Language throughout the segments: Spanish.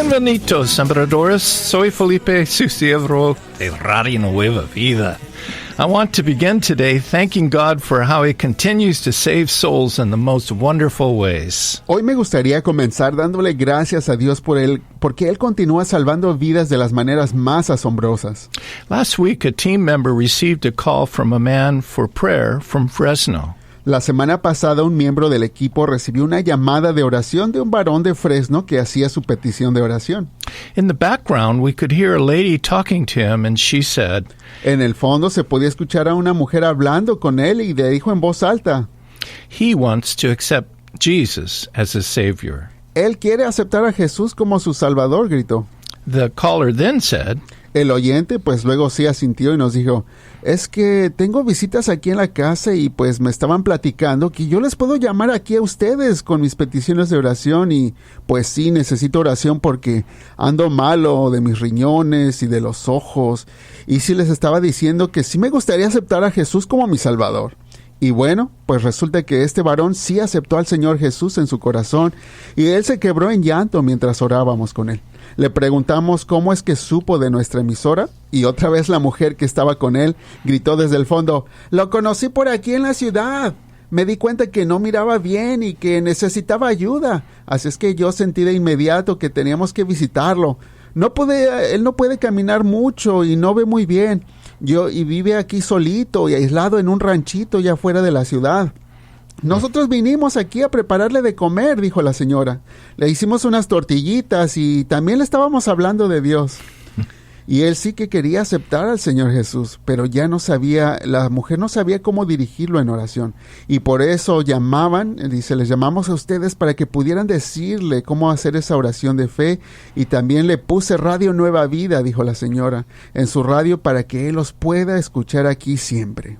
Bienvenidos, sembradores. Soy Felipe, su siervo de Radio Nueva Vida. I want to begin today thanking God for how He continues to save souls in the most wonderful ways. Hoy me gustaría comenzar dándole gracias a Dios porque Él continúa salvando vidas de las maneras más asombrosas. Last week, a team member received a call from a man for prayer from Fresno. La semana pasada, un miembro del equipo recibió una llamada de oración de un varón de Fresno que hacía su petición de oración. In the background, we could hear a lady talking to him, and she said, En el fondo se podía escuchar a una mujer hablando con él y le dijo en voz alta, he wants to accept Jesus as his Savior. Él quiere aceptar a Jesús como su Salvador, gritó. The caller then said, El oyente pues luego sí asintió y nos dijo, es que tengo visitas aquí en la casa y pues me estaban platicando que yo les puedo llamar aquí a ustedes con mis peticiones de oración y pues sí necesito oración porque ando malo de mis riñones y de los ojos y sí les estaba diciendo que sí me gustaría aceptar a Jesús como mi Salvador. Y bueno, pues resulta que este varón sí aceptó al Señor Jesús en su corazón y él se quebró en llanto mientras orábamos con él. Le preguntamos cómo es que supo de nuestra emisora y otra vez la mujer que estaba con él gritó desde el fondo, lo conocí por aquí en la ciudad. Me di cuenta que no miraba bien y que necesitaba ayuda. Así es que yo sentí de inmediato que teníamos que visitarlo. Él no puede caminar mucho y no ve muy bien. Y vive aquí solito y aislado en un ranchito ya fuera de la ciudad. Nosotros vinimos aquí a prepararle de comer, dijo la señora. Le hicimos unas tortillitas y también le estábamos hablando de Dios. Y él sí que quería aceptar al Señor Jesús, pero ya no sabía, la mujer no sabía cómo dirigirlo en oración. Y por eso les llamamos a ustedes para que pudieran decirle cómo hacer esa oración de fe. Y también le puse Radio Nueva Vida, dijo la señora, en su radio para que él los pueda escuchar aquí siempre.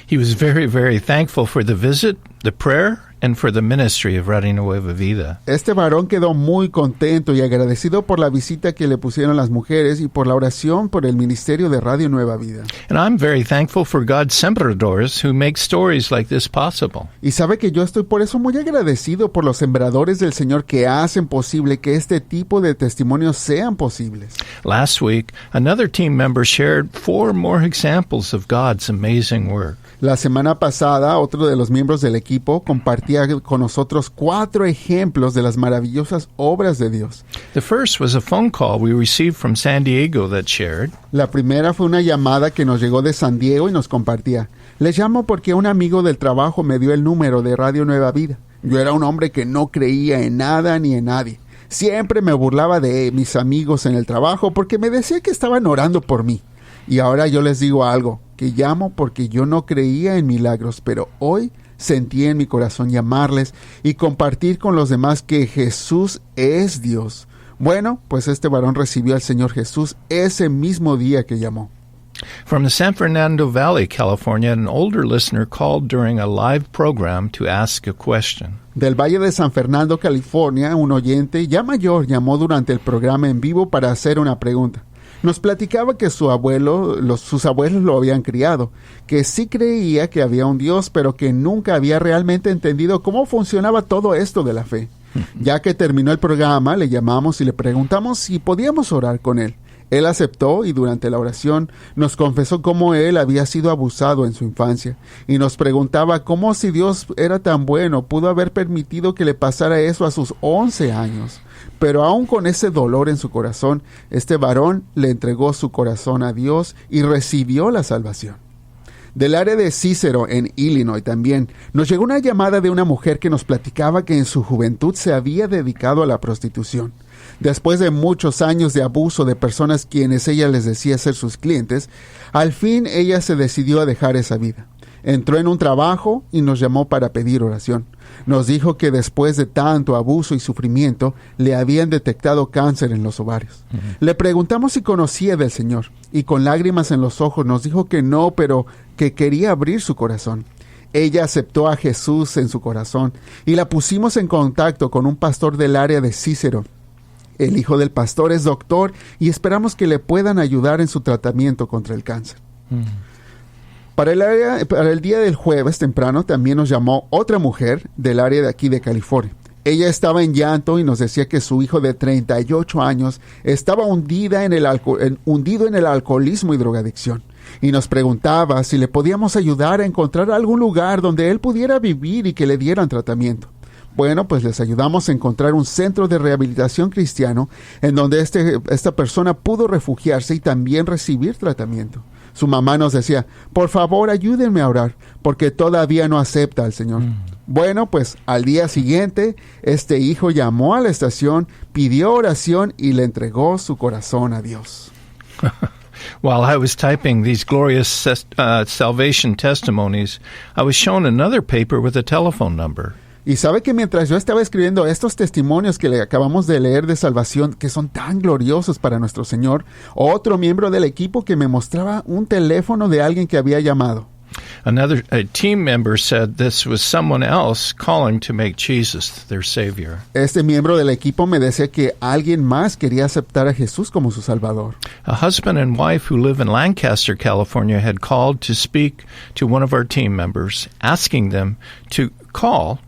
He was very, very thankful for the visit, the prayer, and for the ministry of Radio Nueva Vida. Este varón quedó muy contento y agradecido por la visita que le pusieron las mujeres y por la oración por el ministerio de Radio Nueva Vida. And I'm very thankful for God's sembradores who make stories like this possible. Y sabe que yo estoy por eso muy agradecido por los sembradores del Señor que hacen posible que este tipo de testimonios sean posibles. Last week, another team member shared 4 more examples of God's amazing work. La semana pasada, otro de los miembros del equipo compartía con nosotros 4 ejemplos de las maravillosas obras de Dios. The first was a phone call we received from San Diego that shared, La primera fue una llamada que nos llegó de San Diego y nos compartía. Les llamo porque un amigo del trabajo me dio el número de Radio Nueva Vida. Yo era un hombre que no creía en nada ni en nadie. Siempre me burlaba de mis amigos en el trabajo porque me decía que estaban orando por mí. Y ahora yo les digo algo, que llamo porque yo no creía en milagros, pero hoy sentí en mi corazón llamarles y compartir con los demás que Jesús es Dios. Bueno, pues este varón recibió al Señor Jesús ese mismo día que llamó. From the San Fernando Valley, California, an older listener called during a live program to ask a question. Del Valle de San Fernando, California, un oyente ya mayor llamó durante el programa en vivo para hacer una pregunta. Nos platicaba que sus abuelos lo habían criado, que sí creía que había un Dios, pero que nunca había realmente entendido cómo funcionaba todo esto de la fe. Ya que terminó el programa, le llamamos y le preguntamos si podíamos orar con él. Él aceptó y durante la oración nos confesó cómo él había sido abusado en su infancia y nos preguntaba cómo si Dios era tan bueno pudo haber permitido que le pasara eso a sus 11 años. Pero aún con ese dolor en su corazón, este varón le entregó su corazón a Dios y recibió la salvación. Del área de Cicero, en Illinois también, nos llegó una llamada de una mujer que nos platicaba que en su juventud se había dedicado a la prostitución. Después de muchos años de abuso de personas quienes ella les decía ser sus clientes, al fin ella se decidió a dejar esa vida. Entró en un trabajo y nos llamó para pedir oración. Nos dijo que después de tanto abuso y sufrimiento, le habían detectado cáncer en los ovarios. Le preguntamos si conocía del Señor, y con lágrimas en los ojos nos dijo que no, pero que quería abrir su corazón. Ella aceptó a Jesús en su corazón, y la pusimos en contacto con un pastor del área de Cicero. El hijo del pastor es doctor, y esperamos que le puedan ayudar en su tratamiento contra el cáncer. Para el día del jueves temprano también nos llamó otra mujer del área de aquí de California. Ella estaba en llanto y nos decía que su hijo de 38 años estaba hundido en el alcoholismo y drogadicción. Y nos preguntaba si le podíamos ayudar a encontrar algún lugar donde él pudiera vivir y que le dieran tratamiento. Bueno, pues les ayudamos a encontrar un centro de rehabilitación cristiano en donde esta persona pudo refugiarse y también recibir tratamiento. Su mamá nos decía, por favor ayúdenme a orar, porque todavía no acepta al Señor. Bueno, pues al día siguiente, este hijo llamó a la estación, pidió oración y le entregó su corazón a Dios. While I was typing these glorious salvation testimonies, I was shown another paper with a telephone number. Y sabe que mientras yo estaba escribiendo estos testimonios que le acabamos de leer de salvación, que son tan gloriosos para nuestro Señor, otro miembro del equipo que me mostraba un teléfono de alguien que había llamado. A team member said this was someone else calling to make Jesus their Savior. Este miembro del equipo me decía que alguien más quería aceptar a Jesús como su Salvador. A husband and wife who live in Lancaster, California, had called to speak to one of our team members, asking them to call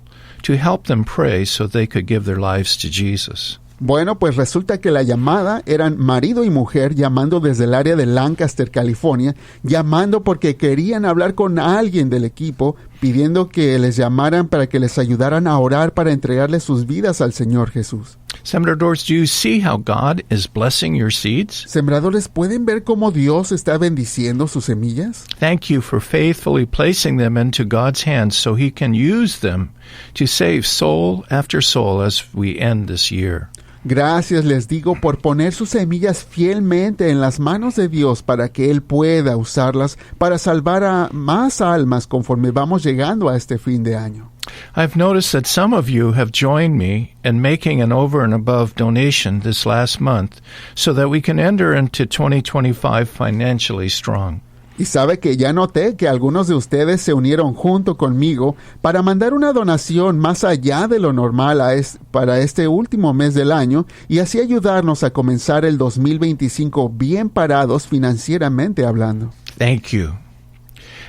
to help them pray so they could give their lives to Jesus. Bueno, pues resulta que la llamada eran marido y mujer llamando desde el área de Lancaster, California, llamando porque querían hablar con alguien del equipo, pidiendo que les llamaran para que les ayudaran a orar para entregarles sus vidas al Señor Jesús. Sembradores, do you see how God is blessing your seeds? Sembradores, ¿pueden ver cómo Dios está bendiciendo sus semillas? Thank you for faithfully placing them into God's hands so He can use them to save soul after soul as we end this year. Gracias les digo por poner sus semillas fielmente en las manos de Dios para que Él pueda usarlas para salvar a más almas conforme vamos llegando a este fin de año. I've noticed that some of you have joined me in making an over and above donation this last month so that we can enter into 2025 financially strong. Y sabe que ya noté que algunos de ustedes se unieron junto conmigo para mandar una donación más allá de lo normal para este último mes del año y así ayudarnos a comenzar el 2025 bien parados financieramente hablando. Thank you.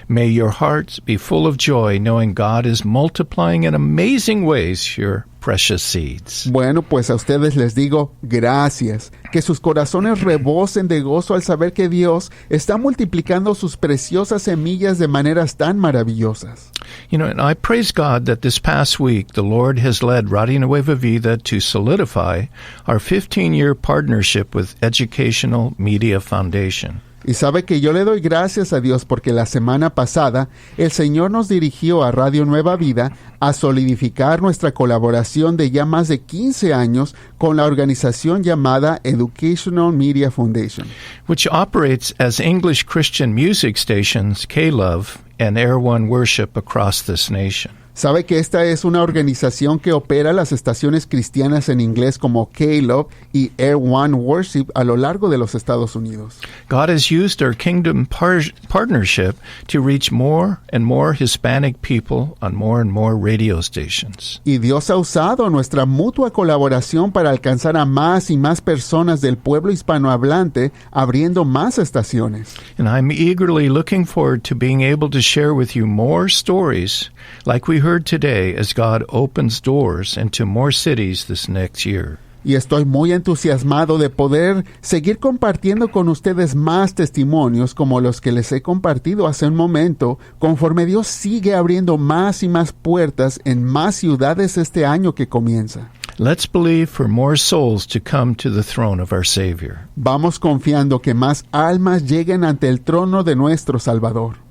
May your hearts be full of joy knowing God is multiplying in amazing ways your precious seeds. Bueno, pues a ustedes les digo gracias. Que sus corazones rebosen de gozo al saber que Dios está multiplicando sus preciosas semillas de maneras tan maravillosas. You know, and I praise God that this past week the Lord has led Radio Nueva Vida to solidify our 15-year partnership with Educational Media Foundation. Y sabe que yo le doy gracias a Dios porque la semana pasada el Señor nos dirigió a Radio Nueva Vida a solidificar nuestra colaboración de ya más de 15 años con la organización llamada Educational Media Foundation, which operates as English Christian music stations K-Love and Air One Worship across this nation. Sabe que esta es una organización que opera las estaciones cristianas en inglés como K-Love y Air One Worship a lo largo de los Estados Unidos. God has used our kingdom partnership to reach more and more Hispanic people on more and more radio stations. Y Dios ha usado nuestra mutua colaboración para alcanzar a más y más personas del pueblo hispanohablante, abriendo más estaciones. And I'm eagerly looking forward to being able to share with you more stories like we heard today as God opens doors into more cities this next year. Y estoy muy entusiasmado de poder seguir compartiendo con ustedes más testimonios como los que les he compartido hace un momento, conforme Dios sigue abriendo más y más puertas en más ciudades este año que comienza. Let's believe for more souls to come to the throne of our Savior. Vamos confiando que más almas lleguen ante el trono de nuestro Salvador.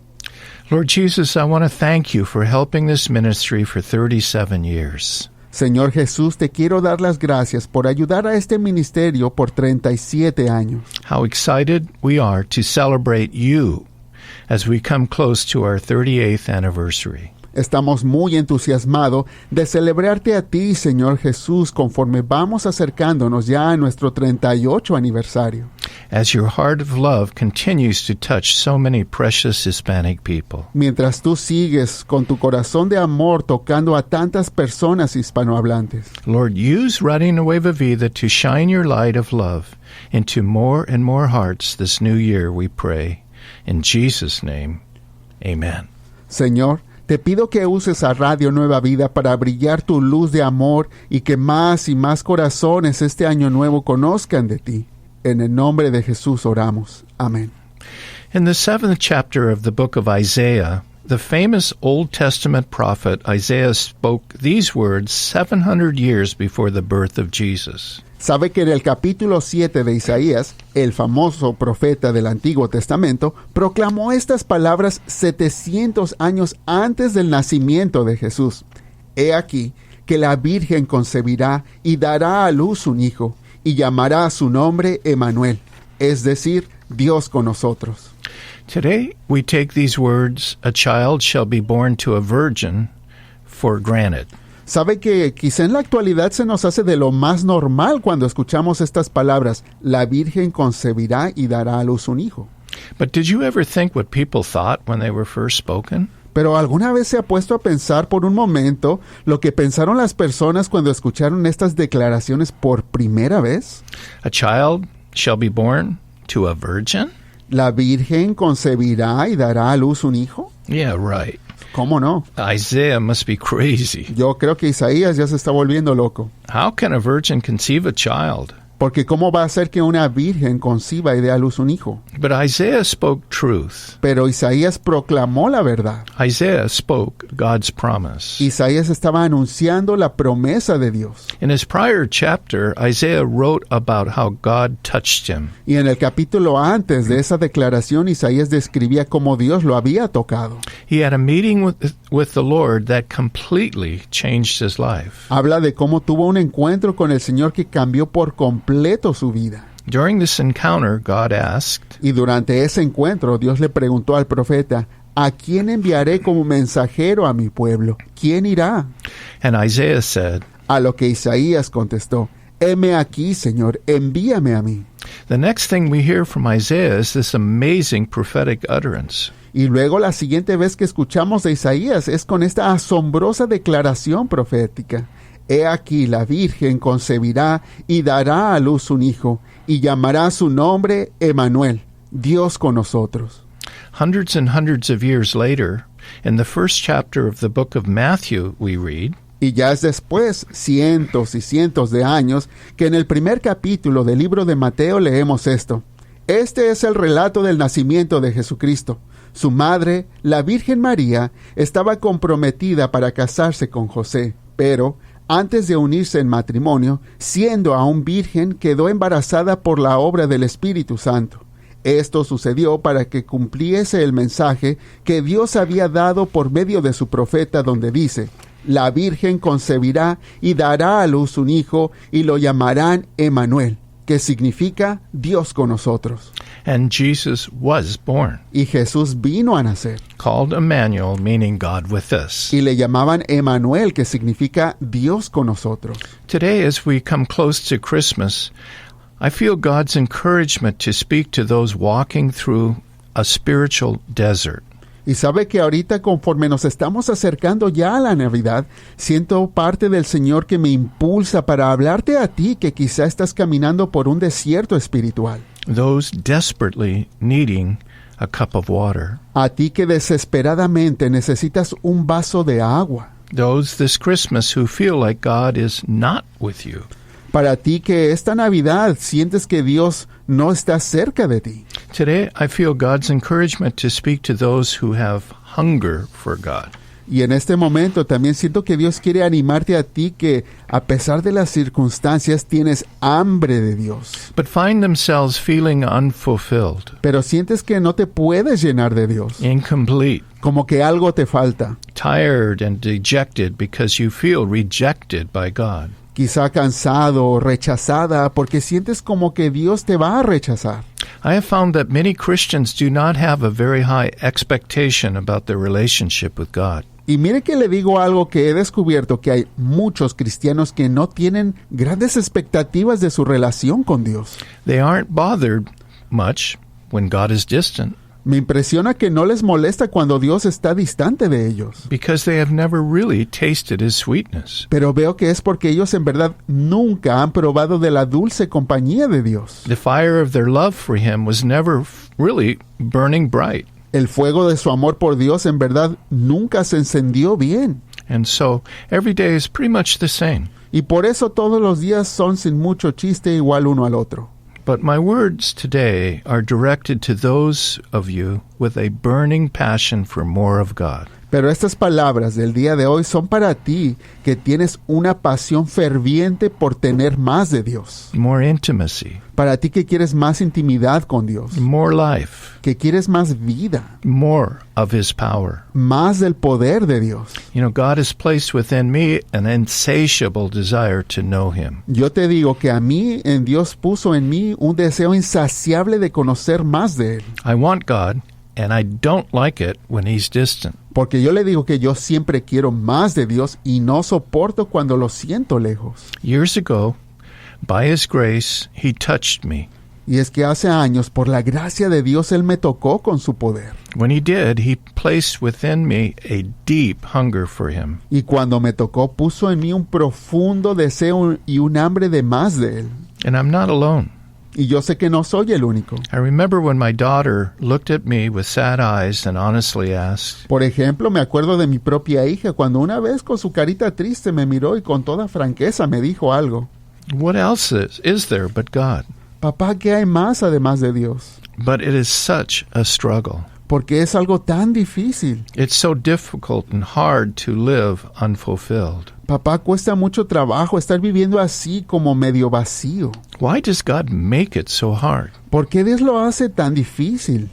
Lord Jesus, I want to thank you for helping this ministry for 37 years. Señor Jesús, te quiero dar las gracias por ayudar a este ministerio por 37 años. How excited we are to celebrate you as we come close to our 38th anniversary. Estamos muy entusiasmados de celebrarte a ti, Señor Jesús, conforme vamos acercándonos ya a nuestro 38 aniversario. As your heart of love continues to touch so many precious Hispanic people. Mientras tú sigues con tu corazón de amor tocando a tantas personas hispanohablantes. Lord, use Radio Nueva Vida to shine your light of love into more and more hearts this new year, we pray. In Jesus' name, amen. Señor, Te pido que uses a Radio Nueva Vida para brillar tu luz de amor y que más y más corazones este año nuevo conozcan de ti. En el nombre de Jesús oramos. Amén. In the 7th chapter of the book of Isaiah, the famous Old Testament prophet Isaiah spoke these words 700 years before the birth of Jesus. Sabe que en el capítulo 7 de Isaías, el famoso profeta del Antiguo Testamento, proclamó estas palabras 700 años antes del nacimiento de Jesús. He aquí que la Virgen concebirá y dará a luz un hijo, y llamará su nombre Emmanuel, es decir, Dios con nosotros. Today, we take these words, "a child shall be born to a virgin," for granted. Sabe que quizá en la actualidad se nos hace de lo más normal cuando escuchamos estas palabras, la Virgen concebirá y dará a luz un hijo. But did you ever think what people thought when they were first spoken? Pero ¿alguna vez se ha puesto a pensar por un momento lo que pensaron las personas cuando escucharon estas declaraciones por primera vez? A child shall be born to a virgin? ¿La Virgen concebirá y dará a luz un hijo? Yeah, right. ¿Cómo no? Isaiah must be crazy. Yo creo que Isaías ya se está volviendo loco. How can a virgin conceive a child? Porque ¿cómo va a ser que una virgen conciba y dé a luz un hijo? But Isaiah spoke truth. Pero Isaías proclamó la verdad. Isaiah spoke God's promise. Isaías estaba anunciando la promesa de Dios. In his prior chapter, Isaiah wrote about how God touched him. Y en el capítulo antes de esa declaración, Isaías describía cómo Dios lo había tocado. He had a meeting with the Lord that completely changed his life. Habla de cómo tuvo un encuentro con el Señor que cambió por completo su vida. During this encounter, God asked, Y durante ese encuentro, Dios le preguntó al profeta, ¿a quién enviaré como mensajero a mi pueblo? ¿Quién irá? and Isaiah said, A lo que Isaías contestó, heme aquí, Señor, envíame a mí. the next thing we hear from Isaiah is this amazing prophetic utterance. Y luego la siguiente vez que escuchamos de Isaías es con esta asombrosa declaración profética. He aquí la Virgen concebirá y dará a luz un hijo, y llamará su nombre Emmanuel, Dios con nosotros. Hundreds and hundreds of years later, in the first chapter of the book of Matthew, we read, Y ya es después, cientos y cientos de años, que en el primer capítulo del libro de Mateo leemos esto. Este es el relato del nacimiento de Jesucristo. Su madre, la Virgen María, estaba comprometida para casarse con José, pero antes de unirse en matrimonio, siendo aún virgen, quedó embarazada por la obra del Espíritu Santo. Esto sucedió para que cumpliese el mensaje que Dios había dado por medio de su profeta, donde dice, la Virgen concebirá y dará a luz un hijo, y lo llamarán Emmanuel, que significa Dios con nosotros. and Jesus was born, Y Jesús vino a nacer, called Emmanuel, meaning God with us. y le llamaban Emmanuel, que significa Dios con nosotros. Today, as we come close to Christmas, I feel God's encouragement to speak to those walking through a spiritual desert. Y sabe que ahorita, conforme nos estamos acercando ya a la Navidad, siento parte del Señor que me impulsa para hablarte a ti que quizá estás caminando por un desierto espiritual. Those desperately needing a cup of water. A ti que desesperadamente necesitas un vaso de agua. Those this Christmas who feel like God is not with you. Para ti que esta Navidad sientes que Dios no está cerca de ti. Today, I feel God's encouragement to speak to those who have hunger for God. Y en este momento también siento que Dios quiere animarte a ti que, a pesar de las circunstancias, tienes hambre de Dios. But find themselves feeling unfulfilled, Pero sientes que no te puedes llenar de Dios. incomplete, Como que algo te falta. tired and dejected because you feel rejected by God. Quizá cansado o rechazada porque sientes como que Dios te va a rechazar. I have found that many Christians do not have a very high expectation about their relationship with God. Y mire que le digo algo que he descubierto, que hay muchos cristianos que no tienen grandes expectativas de su relación con Dios. They aren't bothered much when God is distant Me impresiona que no les molesta cuando Dios está distante de ellos. because they have never really tasted His sweetness. Pero veo que es porque ellos en verdad nunca han probado de la dulce compañía de Dios. The fire of their love for Him was never really burning bright. El fuego de su amor por Dios en verdad nunca se encendió bien. And so every day is pretty much the same. Y por eso todos los días son sin mucho chiste igual uno al otro. But my words today are directed to those of you with a burning passion for more of God. Pero estas palabras del día de hoy son para ti, que tienes una pasión ferviente por tener más de Dios. More intimacy, Para ti que quieres más intimidad con Dios. more life, Que quieres más vida. more of His power. Más del poder de Dios. You know, God has placed within me an insatiable desire to know Him. Yo te digo que a mí, en Dios puso en mí un deseo insaciable de conocer más de Él. I want God, and I don't like it when He's distant. Porque yo le digo que yo siempre quiero más de Dios y no soporto cuando lo siento lejos. Years ago, by His grace, He touched me. Y es que hace años, por la gracia de Dios, Él me tocó con su poder. When He did, He placed within me a deep hunger for Him. Y cuando me tocó, puso en mí un profundo deseo y un hambre de más de Él. And I'm not alone. Y yo sé que no soy el único. I remember when my daughter looked at me with sad eyes and honestly asked, Por ejemplo, me acuerdo de mi propia hija cuando una vez con su carita triste me miró y con toda franqueza me dijo algo. "What else is there but God?" Papá, ¿qué hay más además de Dios? But it is such a struggle. Porque es algo tan difícil. It's so difficult and hard to live unfulfilled. Papá, cuesta mucho trabajo estar viviendo así como medio vacío. Why does God make it so hard? ¿Por qué Dios lo hace tan difícil?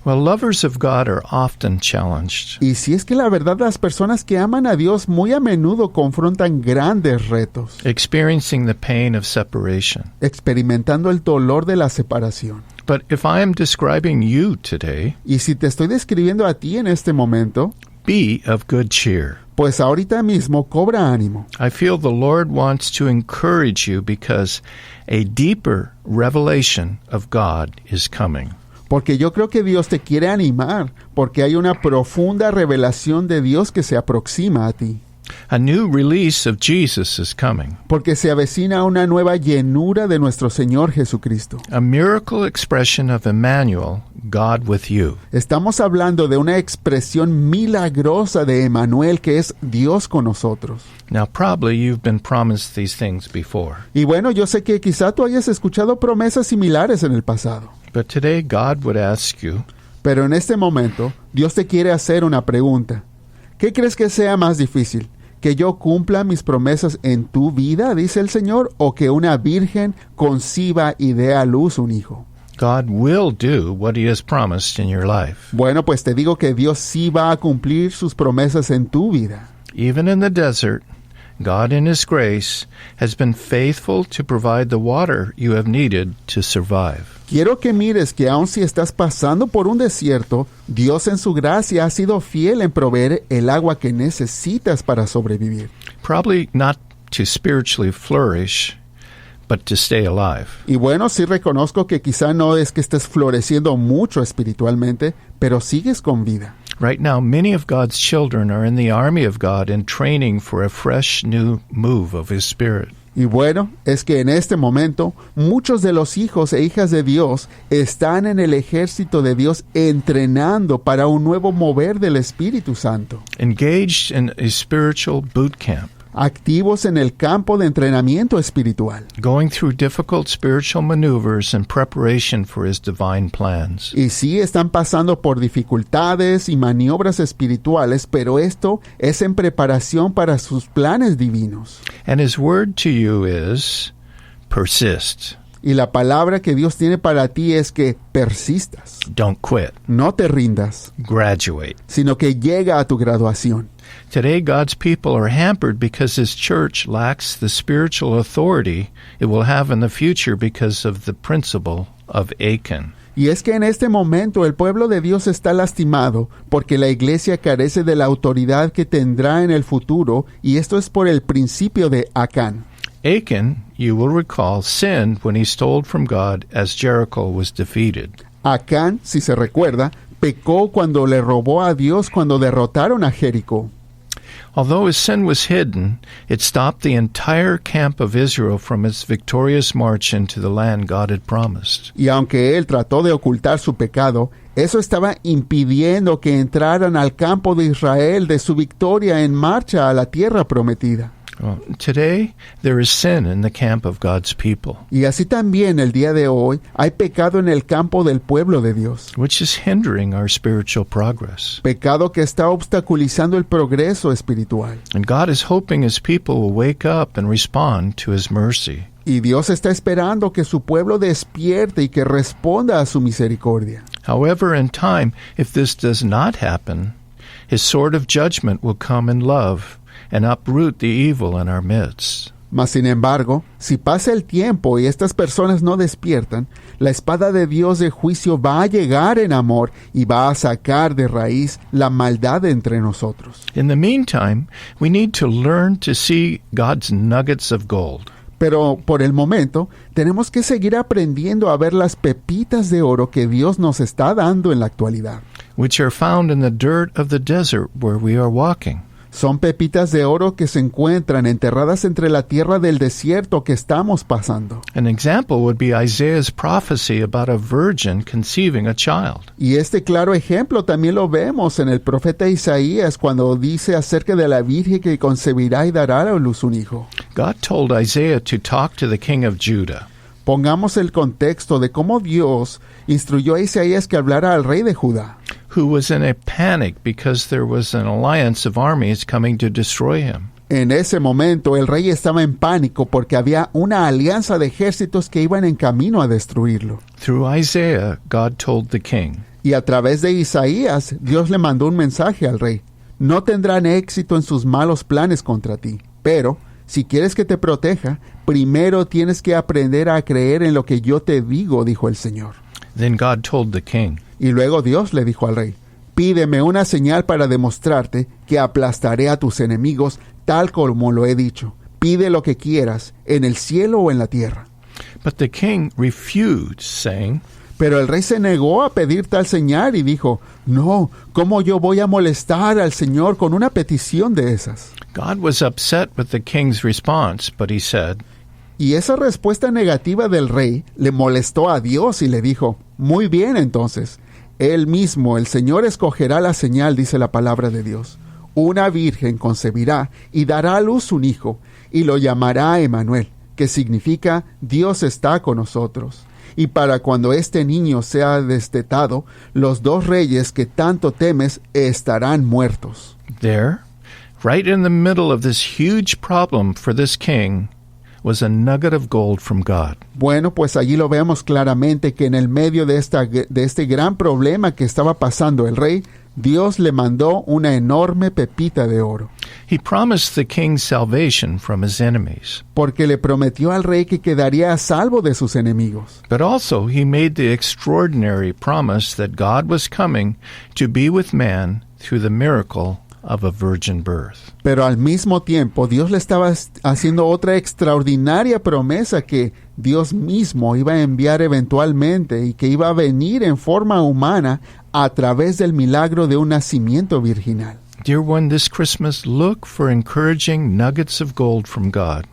Well, lovers of God are often challenged. Y si es que la verdad, las personas que aman a Dios muy a menudo confrontan grandes retos, Experiencing the pain of separation. experimentando el dolor de la separación. But if I am describing you today, Y si te estoy describiendo a ti en este momento, be of good cheer. pues ahorita mismo cobra ánimo. I feel the Lord wants to encourage you because a deeper revelation of God is coming. Porque yo creo que Dios te quiere animar, porque hay una profunda revelación de Dios que se aproxima a ti. A new release of Jesus is coming. Porque se avecina una nueva llenura de nuestro Señor Jesucristo. A miracle expression of Emmanuel, God with you. Estamos hablando de una expresión milagrosa de Emmanuel, que es Dios con nosotros. Now, probably you've been promised these things before, Y bueno, yo sé que quizá tú hayas escuchado promesas similares en el pasado. but today God would ask you, Pero en este momento, Dios te quiere hacer una pregunta. ¿Qué crees que sea más difícil? ¿Que yo cumpla mis promesas en tu vida, dice el Señor, o que una virgen conciba y dé a luz un hijo? God will do what He has promised in your life. Bueno, pues te digo que Dios sí va a cumplir sus promesas en tu vida. Even in the desert, God in His grace has been faithful to provide the water you have needed to survive. Quiero que mires que aun si estás pasando por un desierto, Dios en su gracia ha sido fiel en proveer el agua que necesitas para sobrevivir. Probably not to spiritually flourish, but to stay alive. Y bueno, sí reconozco que quizá no es que estés floreciendo mucho espiritualmente, pero sigues con vida. Right now, many of God's children are in the army of God and training for a fresh new move of His Spirit. Y bueno, es que en este momento muchos de los hijos e hijas de Dios están en el ejército de Dios entrenando para un nuevo mover del Espíritu Santo, Engaged in a spiritual boot camp, activos en el campo de entrenamiento espiritual. going through difficult spiritual maneuvers in preparation for His divine plans. Y sí, están pasando por dificultades y maniobras espirituales, pero esto es en preparación para sus planes divinos. And His word to you is, persist. Y la palabra que Dios tiene para ti es que persistas, Don't quit. no te rindas, Graduate. sino que llega a tu graduación. Today, God's people are hampered because His church lacks the spiritual authority it will have in the future because of the principle of Achan. Y es que en este momento el pueblo de Dios está lastimado porque la iglesia carece de la autoridad que tendrá en el futuro, y esto es por el principio de Acán. Achan, you will recall, sinned when he stole from God as Jericho was defeated. Acán, si se recuerda, pecó cuando le robó a Dios cuando derrotaron a Jericó. Although his sin was hidden, it stopped the entire camp of Israel from its victorious march into the land God had promised. Y aunque él trató de ocultar su pecado, eso estaba impidiendo que entraran al campo de Israel de su victoria en marcha a la tierra prometida. Well, today, there is sin in the camp of God's people, Y así también el día de hoy hay pecado en el campo del pueblo de Dios. which is hindering our spiritual progress. Pecado que está obstaculizando el progreso espiritual. And God is hoping his people will wake up and respond to his mercy. Y Dios está esperando que su pueblo despierte y que responda a su misericordia. However, in time, if this does not happen, his sword of judgment will come in love and uproot the evil in our midst. Mas sin embargo, si pasa el tiempo y estas personas no despiertan, la espada de Dios de juicio va a llegar en amor y va a sacar de raíz la maldad entre nosotros. In the meantime, we need to learn to see God's nuggets of gold. Pero por el momento, tenemos que seguir aprendiendo a ver las pepitas de oro que Dios nos está dando en la actualidad. Which are found in the dirt of the desert where we are walking. Son pepitas de oro que se encuentran enterradas entre la tierra del desierto que estamos pasando. An example would be Isaiah's prophecy about a virgin conceiving a child. Y este claro ejemplo también lo vemos en el profeta Isaías cuando dice acerca de la virgen que concebirá y dará a luz un hijo. God told Isaiah to talk to the king of Judah. Pongamos el contexto de cómo Dios instruyó a Isaías que hablara al rey de Judá, who was in a panic because there was an alliance of armies coming to destroy him. En ese momento el rey estaba en pánico porque había una alianza de ejércitos que iban en camino a destruirlo. Through Isaiah, God told the king, Y a través de Isaías, Dios le mandó un mensaje al rey. No tendrán éxito en sus malos planes contra ti, pero si quieres que te proteja, primero tienes que aprender a creer en lo que yo te digo, dijo el Señor. Then God told the king, Y luego Dios le dijo al rey, pídeme una señal para demostrarte que aplastaré a tus enemigos tal como lo he dicho. Pide lo que quieras, en el cielo o en la tierra. but the king refused, saying, Pero el rey se negó a pedir tal señal y dijo, no, ¿cómo yo voy a molestar al Señor con una petición de esas? God was upset with the king's response, but he said, Y esa respuesta negativa del rey le molestó a Dios y le dijo, muy bien entonces, él mismo, el Señor escogerá la señal, dice la palabra de Dios. Una virgen concebirá y dará a luz un hijo, y lo llamará Emmanuel, que significa Dios está con nosotros. Y para cuando este niño sea destetado, los dos reyes que tanto temes estarán muertos. There, right in the middle of this huge problem for this king, was a nugget of gold from God. Bueno, pues allí lo vemos claramente que en el medio de este gran problema que estaba pasando el rey, Dios le mandó una enorme pepita de oro, He promised the king salvation from his enemies, porque le prometió al rey que quedaría a salvo de sus enemigos. but also he made the extraordinary promise that God was coming to be with man through the miracle of a virgin birth. Pero al mismo tiempo, Dios le estaba haciendo otra extraordinaria promesa que Dios mismo iba a enviar eventualmente y que iba a venir en forma humana a través del milagro de un nacimiento virginal. Dear one, this Christmas, look for encouraging nuggets of gold from God,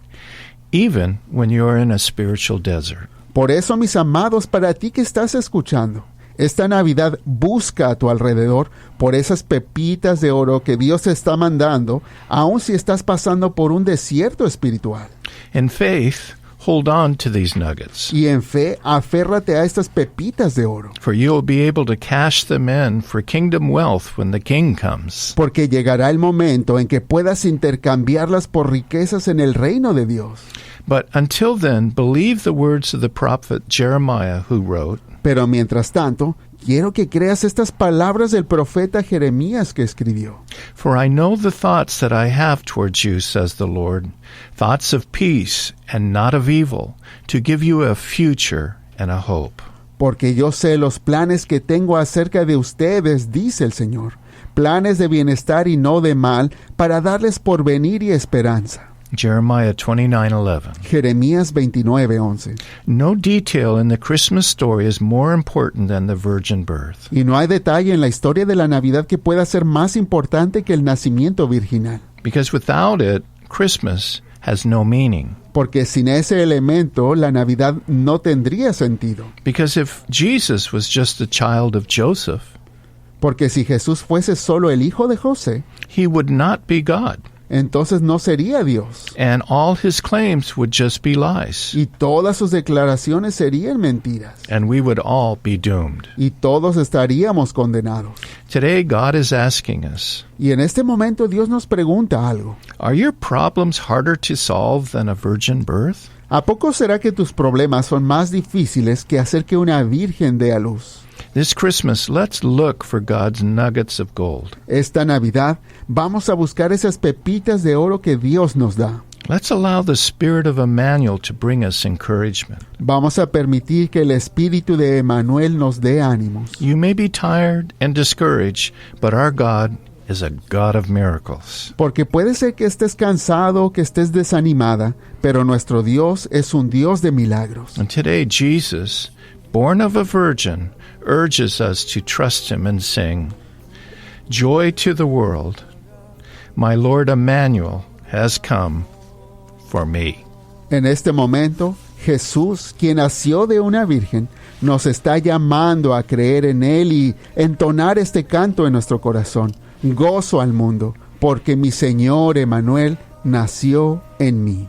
even when you are in a spiritual desert. Por eso, mis amados, para ti que estás escuchando, esta Navidad busca a tu alrededor por esas pepitas de oro que Dios te está mandando, aun si estás pasando por un desierto espiritual. In faith, hold on to these nuggets, Y en fe, aférrate a estas pepitas de oro, for you will be able to cash them in for kingdom wealth when the king comes. porque llegará el momento en que puedas intercambiarlas por riquezas en el reino de Dios. But until then, believe the words of the prophet Jeremiah, who wrote, Pero mientras tanto, quiero que creas estas palabras del profeta Jeremías que escribió. For I know the thoughts that I have towards you, says the Lord, thoughts of peace and not of evil, to give you a future and a hope. Porque yo sé los planes que tengo acerca de ustedes, dice el Señor, planes de bienestar y no de mal, para darles porvenir y esperanza. Jeremiah 29:11. Jeremías 29:11. No detail in the Christmas story is more important than the virgin birth. Y no hay detalle en la historia de la Navidad que pueda ser más importante que el nacimiento virginal. Because without it, Christmas has no meaning. Porque sin ese elemento, la Navidad no tendría sentido. Because if Jesus was just a child of Joseph, Porque si Jesús fuese solo el hijo de José, he would not be God, entonces no sería Dios. and all his claims would just be lies, Y todas sus declaraciones serían mentiras. and we would all be doomed. Y todos estaríamos condenados. Today, God is asking us, Y en este momento Dios nos pregunta algo. are your problems harder to solve than a virgin birth? ¿A poco será que tus problemas son más difíciles que hacer que una virgen dé a luz? This Christmas, let's look for God's nuggets of gold. Esta Navidad vamos a buscar esas pepitas de oro que Dios nos da. Let's allow the Spirit of Emmanuel to bring us encouragement. Vamos a permitir que el Espíritu de Emmanuel nos dé ánimos. You may be tired and discouraged, but our God is a God of miracles. Porque puede ser que estés cansado, que estés desanimada, pero nuestro Dios es un Dios de milagros. And today, Jesus, born of a virgin, urges us to trust him and sing, "Joy to the world, my Lord Emmanuel has come for me." En este momento, Jesús, quien nació de una virgen, nos está llamando a creer en Él y entonar este canto en nuestro corazón. Gozo al mundo, porque mi Señor Emmanuel nació en mí.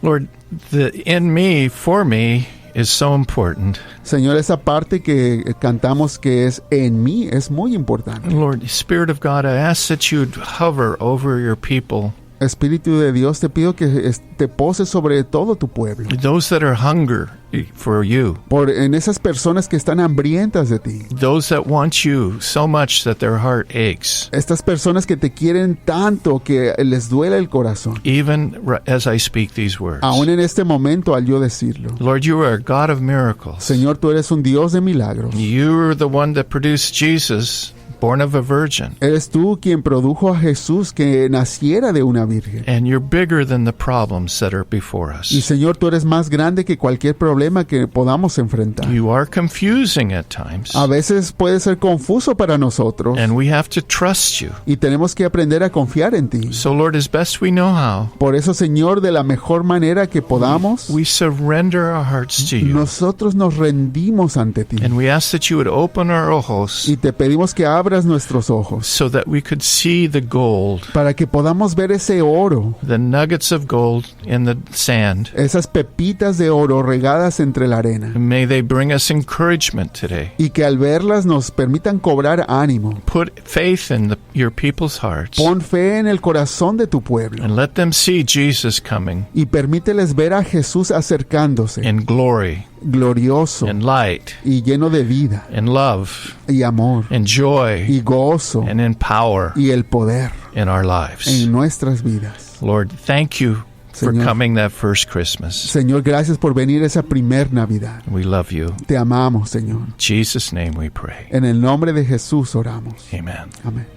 Lord, the in me, for me, is so important. Señor, esa parte que cantamos que es en mí es muy importante. Lord, Spirit of God, I ask that you would hover over your people, Espíritu de Dios, te pido que te poses sobre todo tu pueblo. those that are hungry for you, En esas personas que están hambrientas de ti. those that want you so much that their heart aches. Estas personas que te quieren tanto que les duele el corazón. Even as I speak these words. Aún en este momento al yo decirlo. Lord, you are a God of miracles. Señor, tú eres un Dios de milagros. You are the one that produced Jesus, born of a virgin. Eres tú quien produjo a Jesús que naciera de una virgen. And you're bigger than the problems that are before Y us. Señor, tú eres más grande que cualquier problema que podamos enfrentar. You are confusing at times. A veces puede ser confuso para nosotros And we have to trust you. y tenemos que aprender a confiar en ti. So, Lord, as best we know how, Por eso, Señor, de la mejor manera que podamos, we surrender our hearts to you. nosotros nos rendimos ante ti. And we ask that you would open our ojos Y te pedimos que abras nuestros ojos so that we could see the gold, para que podamos ver ese oro, the nuggets of gold in the sand. esas pepitas de oro regadas entre la arena. And may they bring us encouragement today. Y que al verlas nos permitan cobrar ánimo. Put faith in your people's hearts Pon fe en el corazón de tu pueblo and let them see Jesus coming y permíteles ver a Jesús acercándose, in glory glorioso and light y lleno de vida and love y amor and joy y gozo and in power y el poder in our lives. en nuestras vidas. Lord, thank you for Señor. coming that first Christmas. Señor, gracias por venir esa primer Navidad. We love you. Te amamos, Señor. In Jesus' name we pray. En el nombre de Jesús oramos. Amen. Amén.